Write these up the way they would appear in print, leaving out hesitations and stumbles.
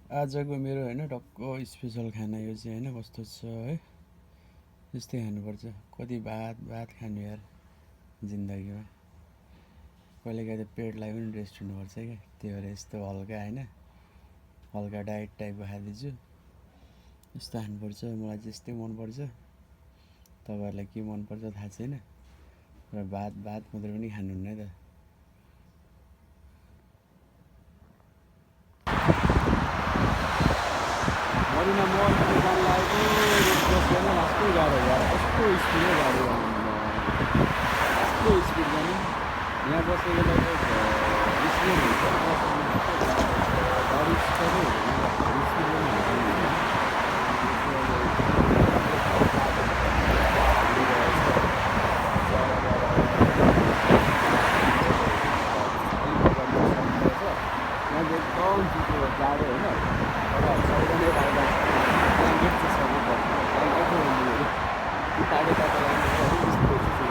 आजको मेरो होइन टक्क स्पेसल खाना यो चाहिँ होइन कस्तो छ है यस्तै खानुपर्छ कति भात भात खानु यार जिन्दगीमा कहिलेकाहीँ त पेटलाई पनि रेस्ट हुनुपर्छ क्या त्यही भएर यस्तो हल्का होइन हल्का डाइट टाइपको खाँदैछु यस्तो खानुपर्छ मलाई चाहिँ यस्तै मनपर्छ तपाईँहरूलाई के मनपर्छ थाहा छैन र भात भात मात्रै पनि खानुहुन्न है त मरिना मल पनि जान लागेको रोड बस्दैन कस्तो गाह्रो यार कस्तो स्पिडमा गाडी कस्तो स्पिड जाने यहाँ बसेको लगभग 20 मिनट हुन्छ गाडी स्टपै हुँदैन स्पिड पनि हुँदैन एकदम चिसो जाडो होइन तर सबैजनै बाहिर ब्ल्याङ्केट चाहिँ सबै ब्ल्याङ्केट टाढो टाढो यस्तो चिसो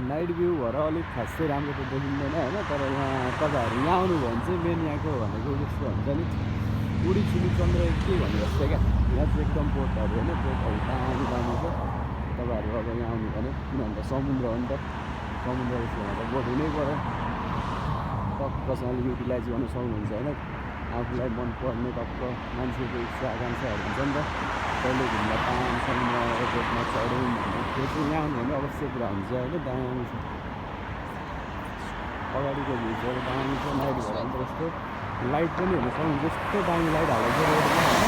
नाइट भ्यू भएर अलिक खासै राम्रो त देखिँदैन होइन तर यहाँ तपाईँहरू यहाँ आउनुभयो भने चाहिँ मेन यहाँको भनेको जस्तो हुन्छ नि बुढी चुली चन्द्र के भन्ने जस्तो क्या यहाँ चाहिँ एकदम बोटहरू होइन बोटहरू दामी दामी छ तपाईँहरू अब यहाँ आउनु भने किनभने त समुद्र हो नि त समुद्र जस्तो भने त बोट हुनै पऱ्यो टक्कसँगले युटिलाइज गर्न सक्नुहुन्छ होइन आफूलाई मनपर्ने टक्क मान्छेको इच्छा आकाङ्क्षाहरू हुन्छ नि त कहिले घुम्दा पाहाड समुद्र बोटमा चढौँ भन्ने त्यो चाहिँ यहाँ आउनु भने अवश्य कुरा हुन्छ होइन दामी छ अगाडिको भ्यूजहरू दामी छ नाइट भएर अन्त कस्तो लाइट पनि हेर्नु सक्नुहुन्छ यस्तो दामी लाइट हालेको छ रोडमा होइन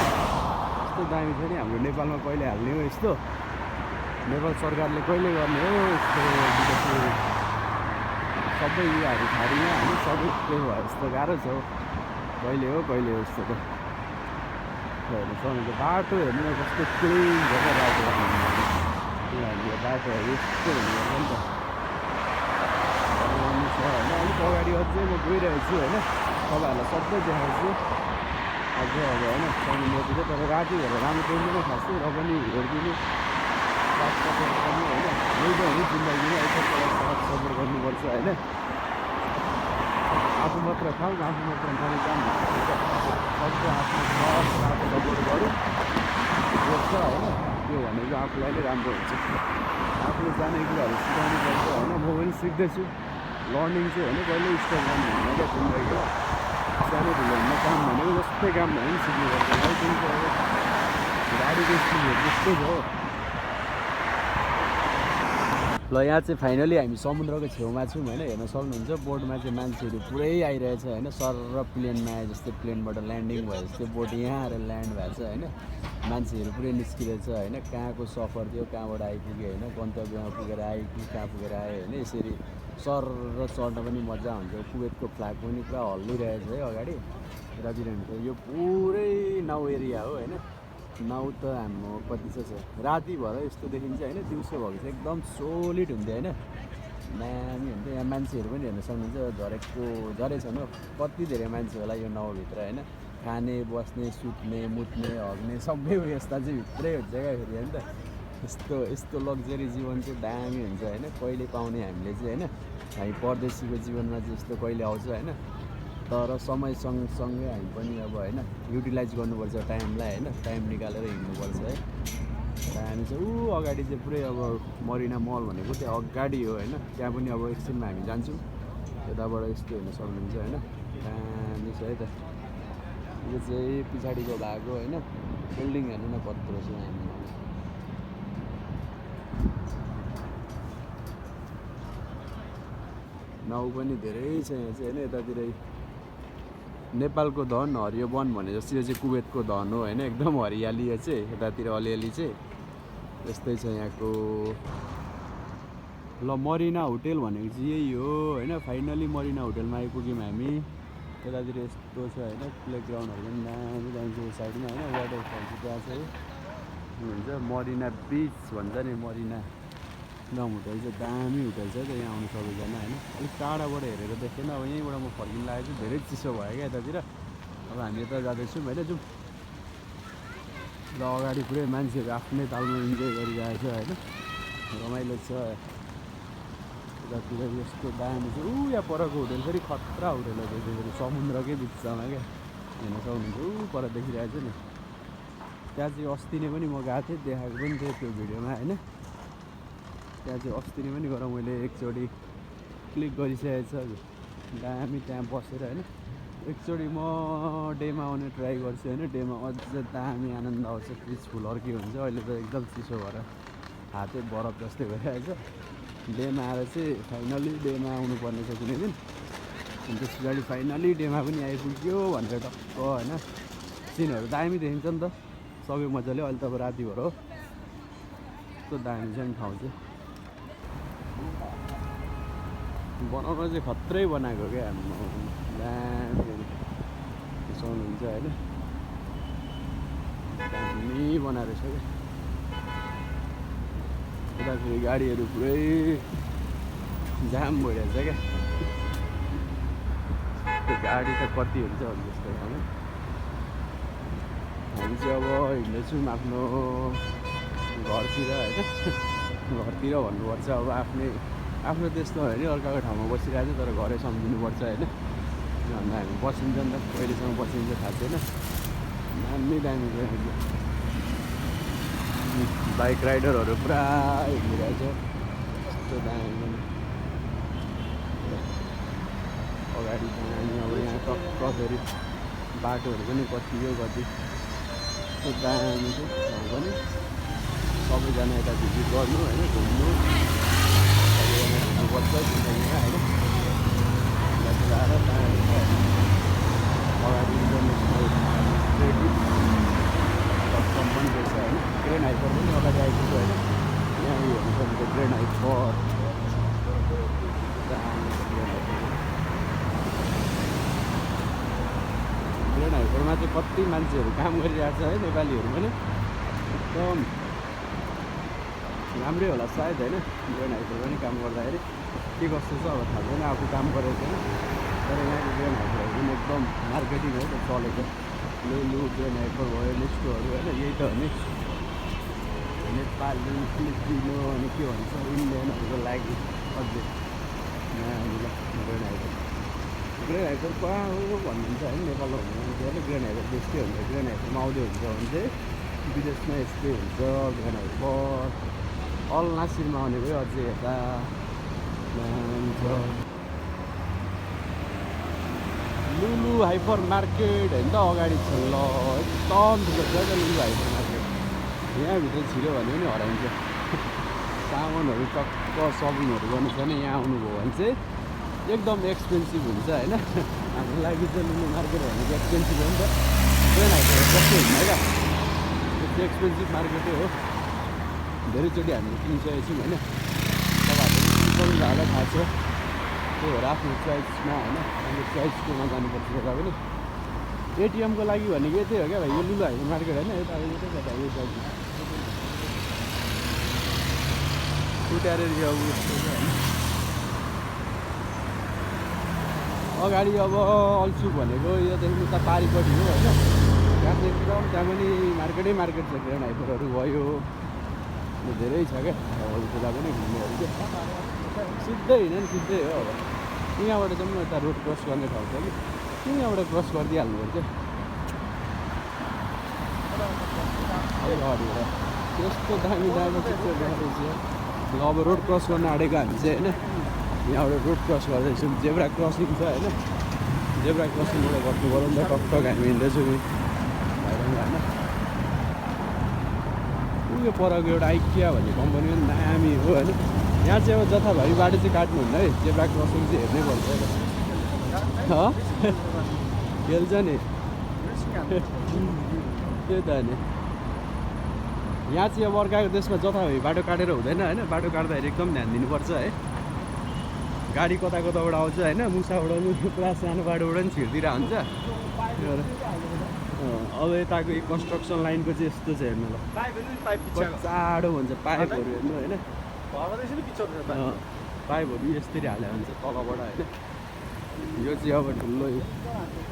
यस्तो दामी छ नि हाम्रो नेपालमा कहिले हाल्ने हो यस्तो नेपाल सरकारले कहिले गर्ने हो यस्तो सबै युवाहरू छाडिने हामी सबै के भयो यस्तो गाह्रो छ कहिले हो यस्तो त हेर्नु सक्नुहुन्छ बाटो हेर्नु कस्तो क्लिन छ क्या बाटो किनभने बाटोहरू यस्तो हुनुपर्छ नि त छ होइन अलिक अगाडि अझै म गइरहेको छु होइन तपाईँहरूलाई सबै देखाउँछु अझ अब होइन समुद्रतिर तर राति भएर राम्रो देख्दैन खासै र पनि हेरिदिनु साथसाथै पनि होइन यही त हो जिन्दगीमा एकअर्कालाई सपोर्ट गर्नुपर्छ होइन आफू मात्र खाऊ आफू मात्र खाने काम सबै आफ्नो सपोर्ट गरौँ रोक्छ होइन त्यो भनेको आफूलाई नै राम्रो हुन्छ आफूले जाने कुराहरू सिकाउनु पर्छ होइन म पनि सिक्दैछु लर्निङ चाहिँ होइन कहिले स्टप गर्नु हुँदैन क्या जिन्दगीमा सानो ठुलो हुन्न काम भनेको जस्तै काम भयो नि सिक्नुपर्छ लाइसेन्स अब गाडीको स्पिडहरू त्यस्तै छ ल यहाँ चाहिँ फाइनली हामी समुद्रको छेउमा छौँ होइन हेर्न सक्नुहुन्छ बोटमा चाहिँ मान्छेहरू पुरै आइरहेछ होइन सर र प्लेनमा आए जस्तै प्लेनबाट ल्यान्डिङ भयो जस्तै बोट यहाँ आएर ल्यान्ड भएको छ होइन मान्छेहरू पुरै निस्किरहेछ होइन कहाँको सफर थियो कहाँबाट आइपुग्यो होइन गन्तव्यमा पुगेर आयो कि कहाँ पुगेर आयो होइन यसरी सर र चढ्न पनि मजा हुन्छ कुवेतको फ्ल्याग पनि पुरा हल्लिरहेछ है अगाडि यतातिर यो पुरै नाउ एरिया हो होइन नाउ त हाम्रो कति चाहिँ छ राति भएर यस्तो देखिन्छ होइन दिउँसो भएको चाहिँ एकदम सोलिड हुन्थ्यो होइन दामी हुन्थ्यो यहाँ मान्छेहरू पनि हेर्न सक्नुहुन्छ झरेछ नि कति धेरै मान्छे होला यो नाउभित्र होइन खाने बस्ने सुत्ने मुत्ने हग्ने सबै व्यवस्था चाहिँ भित्रै हुन्छ क्या फेरि होइन त यस्तो लग्जरी जीवन चाहिँ दामी हुन्छ होइन कहिले पाउने हामीले चाहिँ होइन हामी परदेशीको जीवनमा चाहिँ यस्तो कहिले आउँछ होइन तर समय सँगसँगै हामी पनि अब होइन युटिलाइज गर्नुपर्छ टाइमलाई होइन टाइम निकालेर हिँड्नुपर्छ है दामी चाहिँ अगाडि चाहिँ पुरै अब मरिना मल भनेको त्यो अगाडि हो होइन त्यहाँ पनि अब एकछिनमा हामी जान्छौँ यताबाट यस्तो हेर्न सक्नुहुन्छ होइन दामी छ है त यो चाहिँ पछाडिको भएको होइन बिल्डिङ हेर्नु न कत्रो छ हामी नाउ पनि धेरै छ यहाँ चाहिँ होइन यतातिर नेपालको धन हरियो वन भने जस्तो यो चाहिँ कुवेतको धन हो होइन एकदम हरियाली चाहिँ यतातिर अलिअलि चाहिँ यस्तै छ यहाँको ल मरिना होटेल भनेको चाहिँ यही हो होइन फाइनली मरिना होटेलमा आइपुग्यौँ हामी यतातिर यस्तो छ होइन प्लेग्राउन्डहरू पनि दामी दामी छ साइडमा होइन वाटरफल चाहिँ त्यहाँ चाहिँ हुन्छ मरिना बिच भन्छ नि मरिना नाम होटल चाहिँ दामी होटल छ त यहाँ आउनु सबैजना होइन अलिक टाढाबाट हेरेर देख्दैन अब यहीँबाट म फर्किनु लागेको छु धेरै चिसो भयो क्या यतातिर अब हामी यता जाँदैछौँ होइन जाउँ र अगाडि पुरै मान्छेहरू आफ्नै तालमा इन्जोय गरिरहेको छ होइन रमाइलो छ यतातिर यस्तो दामी छ। यहाँ परको होटेल फेरि खतरा होटेल हो फेरि समुद्रकै बिचमा क्या हेर्न सक्नुहुन्छ। पर देखिरहेको छु नि त्यहाँ चाहिँ अस्ति नै पनि म गएको थिएँ, देखाएको पनि थिएँ त्यो भिडियोमा होइन। त्यहाँ चाहिँ अस्ति नै पनि गएर मैले एकचोटि क्लिक गरिसकेको छ दामी त्यहाँ बसेर होइन। एकचोटि म डेमा आउने ट्राई गर्छु होइन। डेमा अझ दामी आनन्द आउँछ, पिसफुल अर्कै हुन्छ। अहिले त एकदम चिसो भएर हातै बरफ जस्तै भइरहेको छ। डेमा आएर चाहिँ फाइनली डेमा आउनुपर्ने छ कुनै दिन। अनि त्यस पछाडि फाइनली डेमा पनि आइपुग्यो भनेर टक्क होइन। सिनहरू दामी देखिन्छ नि त, सक्यो मजाले। अहिले त अब राति भएर हो, कस्तो दामी छ नि ठाउँ चाहिँ। बनाउन चाहिँ खत्रै बनाएको क्या दामी सक्नुहुन्छ होइन। दामी बनाएर छ क्या। यता फेरि गाडीहरू पुरै जाम भइरहेछ क्या। त्यो गाडी त कति हुन्छ भने जस्तो होइन। हामी चाहिँ अब हिँड्दैछौँ आफ्नो घरतिर होइन। घरतिर भन्नुपर्छ अब आफ्नो देश त होइन, अर्काको ठाउँमा बसिरहेको छ तर घरै सम्झिनुपर्छ होइन। भन्दा हामी बसिन्छ नि त, कहिलेसम्म बसिन्छ थाहा छैन। दामी दामी बाइक राइडरहरू पुरा हिँडिरहेछ, यस्तो दामी। अगाडि दामी अब यहाँ टक्क फेरि बाटोहरू पनि कति हो कति यस्तो दामी छ ठाउँ पनि। सबैजना यता भिजिट गर्नु होइन, घुम्नु सबैजना घुम्नुपर्छ जिन्दगीमा होइन। आएर अगाडि इन्टरनेसनल क्रेडिट कम्पनी रहेछ होइन। ग्रेन हाइपर पनि अगाडि आइपुग्यो होइन। यहाँ उयो हेर्नु सक्नुहुन्छ ग्रेन हाइपर। ग्रेन हाइपरमा चाहिँ कति मान्छेहरू काम गरिरहेको छ है, नेपालीहरू पनि। एकदम राम्रै होला सायद होइन। ग्रेन हाइपर पनि काम गर्दाखेरि के कस्तो छ अब थाहा छैन, आफू काम गरेको छैन। तर यहाँको ग्रेन हाइपरहरू पनि एकदम मार्केटिङ हो त चलेको। लु ग्रेन हाइपर भयो, लिस्टोहरू होइन। यही त हो नि नेपाली फिलिपिनो अनि के भन्छ इन्डियनहरूको लागि अझै यहाँनिर ग्रेन हाइपर। ग्रेन हाइपर कहाँ हो भन्नुहुन्छ होइन, नेपालमा हुने मान्छे होइन। ग्रेन हाइपर त्यस्तै हुन्छ। ग्रेन हाइपरमा आउँदै हुन्छ भने चाहिँ विदेशमा यस्तै हुन्छ ग्रेन हाइपर। अल नासिरमा आउने भयो अझै यता हुन्छ लुलु हाइपर मार्केट होइन त अगाडि छ ल। एकदम ठुलो छ क्या लुलु हाइपर मार्केट। यहाँभित्र छिर्यो भने पनि हराइन्छ। सामानहरू टक्क सपिङहरू गर्नु छ भने यहाँ आउनुभयो भने चाहिँ एकदम एक्सपेन्सिभ हुन्छ होइन। हाम्रो लागि चाहिँ लुलु मार्केट भनेको एक्सपेन्सिभ हो नि त। ग्रेन हाइपर जस्तै हुन्छ क्या, त्यो एक्सपेन्सिभ मार्केटै हो। धेरैचोटि हामीले किनिसकेको छौँ होइन। तपाईँहरूलाई थाहा छ, त्यही भएर आफ्नो चोइसमा होइन, आफ्नो चोइसकोमा जानुपर्छ जग्गा पनि। एटिएमको लागि भनेको यतै हो क्या भाइ, यो लुलु हाइपर मार्केट होइन। यता यतै कता यो साइड उठाएर यो अगाडि अब अल्छु भनेको योदेखि उता पारिपट्टि हो होइन। त्यहाँ चाहिँ एकदम त्यहाँ पनि मार्केट छ। ग्रेन हाइपरहरू भयो, धेरै छ क्या अरूतिर पनि घुम्नेहरू क्या। सिधै हिँड्यो नि सिधै हो। अब यहाँबाट चाहिँ म यता रोड क्रस गर्ने ठाउँ छ कि यहाँबाट क्रस गरिदिइहाल्नुपर्छ अगाडिबाट। त्यस्तो दामी दामी पिक्चर देखाउँदैछ। ल अब रोड क्रस गर्न आँटेको हामी चाहिँ होइन। यहाँबाट रोड क्रस गर्दैछौँ। जेब्रा क्रसिङ छ होइन। जेब्रा क्रसिङबाट गर्नु पऱ्यो नि त। टक्क हामी हिँड्दैछौँ होइन। उयो परको एउटा आइकिया भन्ने कम्पनी पनि दामी हो होइन। यहाँ चाहिँ अब जथाभावी बाटो चाहिँ काट्नुहुन्न है, जेब्रा क्रसिङ चाहिँ हेर्नै पर्छ होइन। खेल्छ नि त्यो त नि। यहाँ चाहिँ अब अर्काको देशमा जथाभावी बाटो काटेर हुँदैन होइन। बाटो काट्दाखेरि एकदम ध्यान दिनुपर्छ है। गाडी कता कताबाट आउँछ होइन, मुसाबाट पनि पुरा सानो बाटोबाट पनि छिर्दिएर हुन्छ। अब यताको कन्स्ट्रक्सन लाइनको चाहिँ यस्तो छ हेर्नु ल। चाँडो भन्छ पाइपहरू हेर्नु होइन। पाइपहरू यसरी हाल्यो भने चाहिँ तलबाट होइन। यो चाहिँ अब ठुलो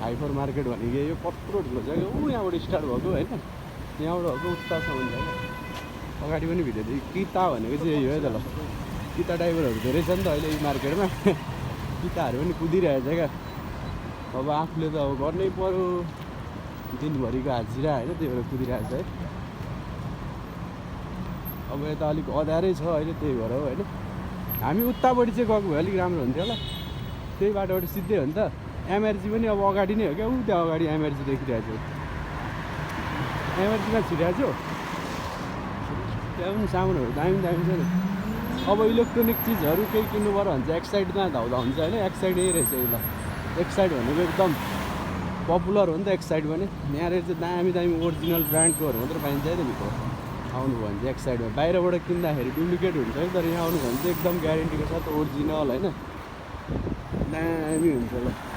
हाइपर मार्केट भनेको यो कत्रो ठुलो छ क्या। यहाँबाट स्टार्ट भएको होइन। यहाँबाट भएको उत्तासम्म छ क्या। अगाडि पनि भिडियो थियो किता भनेको चाहिँ यही हो त ल। पिता ड्राइभरहरू धेरै छ नि त अहिले यो मार्केटमा पिताहरू पनि कुदिरहेछ क्या अब आफूले त अब गर्नै पर्यो दिनभरिको हाजिरा होइन त्यही भएर कुदिरहेछ है अब यता अलिक अँध्यारै छ अहिले त्यही भएर हो होइन हामी उतापट्टि चाहिँ गएको भए अलिक राम्रो हुन्थ्यो होला त्यही बाटोबाट सिधै हो नि त एमआरजी पनि अब अगाडि नै हो क्या ऊ त्यहाँ अगाडि एमआरजी देखिरहेको छु एमआरजीमा छिरिरहेको छु त्यहाँ पनि सामानहरू दामी दामी छ नि अब इलेक्ट्रोनिक चिजहरू केही किन्नु पऱ्यो भने चाहिँ एक्साइडमा धाउँदा हुन्छ होइन एक्साइड यही रहेछ ल एक्साइड भनेको एकदम पपुलर हो नि त एक्साइड पनि यहाँनिर चाहिँ दामी दामी ओरिजिनल ब्रान्डकोहरू मात्रै पाइन्छ है त भित्र आउनुभयो भने चाहिँ एक्साइडमा बाहिरबाट किन्दाखेरि डुप्लिकेट हुन्छ है तर यहाँ आउनुभयो भने चाहिँ एकदम ग्यारेन्टीको साथ ओरिजिनल होइन दामी हुन्छ ल